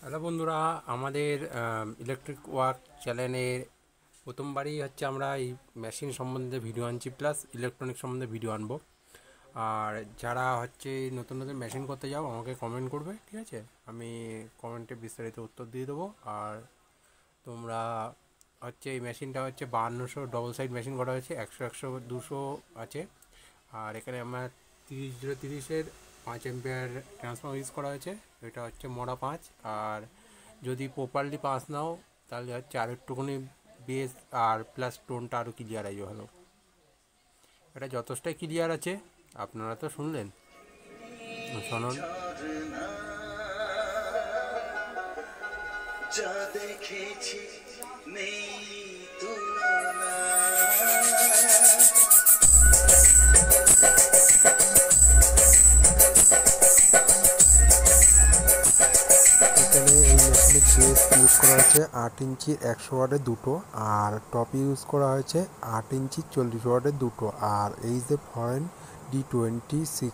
Hello বন্ধুরা, আমাদের electric work চ্যানেলে প্রথমবারই হচ্ছে আমরা এই মেশিন সম্বন্ধে ভিডিও আনছি, প্লাস ইলেকট্রনিক সম্বন্ধে ভিডিও আনবো। আর যারা হচ্ছে নতুন নতুন মেশিন করতে যাও আমাকে কমেন্ট করবে, ঠিক আছে? আমি কমেন্টে বিস্তারিত উত্তর দিয়ে দেবো। আর তোমরা হচ্ছে এই মেশিনটা হচ্ছে 5200 ডবল সাইড মেশিন করা হয়েছে, 100 200 আছে। আর এখানে আমার 30-030-এর 5 এম্পিয়ার ট্রান্সফর্মার ইউজ করা হয়েছে। এটা হচ্ছে মোড়া 5। আর যদি প্রপারলি 5 নাও তাহলে হচ্ছে আর একটুখানি বেস আর প্লাস টোনটা আরও ক্লিয়ার আসবে ভালো। এটা যথেষ্টই ক্লিয়ার আছে, আপনারা তো শুনলেন, শুনুন। যা দেখেছি নেই তুলনা। এখানে এই মেশিনের বেস ইউজ করা হয়েছে 8 ইঞ্চি 100 ওয়াটের দুটো, আর টপ ইউজ করা হয়েছে 8 ইঞ্চি 40 ওয়াটের দুটো, আর এই যে ফরেন D26।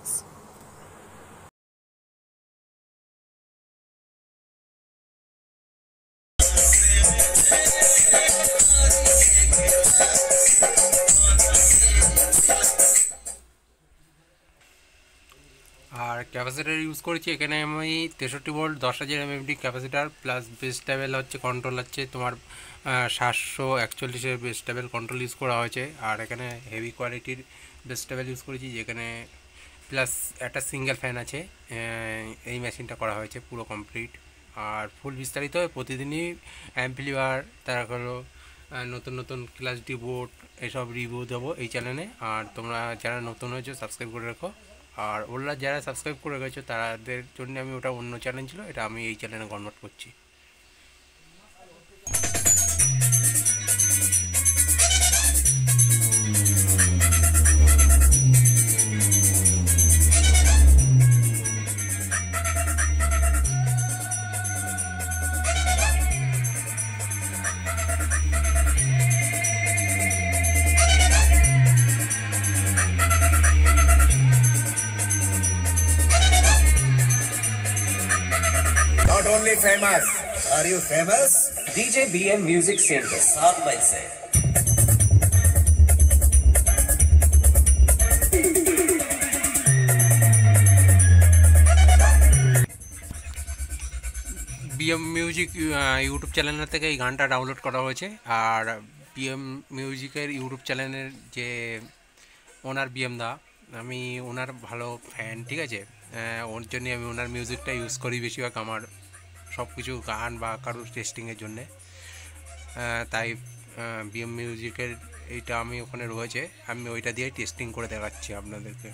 আর ক্যাপাসিটার ইউজ করেছি এখানে আমি 63 volt 10,000 MMD capacitor, plus base table হচ্ছে কন্ট্রোল হচ্ছে তোমার 741-এর বেস টেবিল কন্ট্রোল ইউজ করা হয়েছে। আর এখানে হেভি কোয়ালিটির বেস টেবিল ইউজ করেছি, যেখানে প্লাস একটা সিঙ্গেল ফ্যান আছে। এই মেশিনটা করা হয়েছে পুরো কমপ্লিট। আর ফুল বিস্তারিত প্রতিদিনই অ্যাম্পলিফায়ার, তারপরও নতুন নতুন ক্লাস ডি বোর্ড এসব রিভিউ দেবো এই চ্যানেলে। আর তোমরা যারা নতুন হয়েছো সাবস্ক্রাইব করে রাখো। আর ওরা যারা সাবস্ক্রাইব করে গেছো তাদের জন্য আমি, ওটা অন্য চ্যানেল ছিল, এটা আমি এই চ্যানেলে কনভার্ট করছি। Not only famous, are you famous? DJ BM Music Center, 7 mile से। বিএম মিউজিক ইউটিউব চ্যানেল থেকে এই গানটা ডাউনলোড করা হয়েছে। আর বিএম মিউজিকের ইউটিউব চ্যানেলের যে ওনার বিএম দা, আমি ওনার ভালো ফ্যান, ঠিক আছে? ওর জন্যে আমি ওনার মিউজিকটা ইউজ করি বেশিরভাগ আমার সব কিছু গান বা কারোর টেস্টিংয়ের জন্যে। তাই বিএম মিউজিকের এইটা আমি ওখানে রয়েছে, আমি ওইটা দিয়ে টেস্টিং করে দেখাচ্ছি আপনাদেরকে।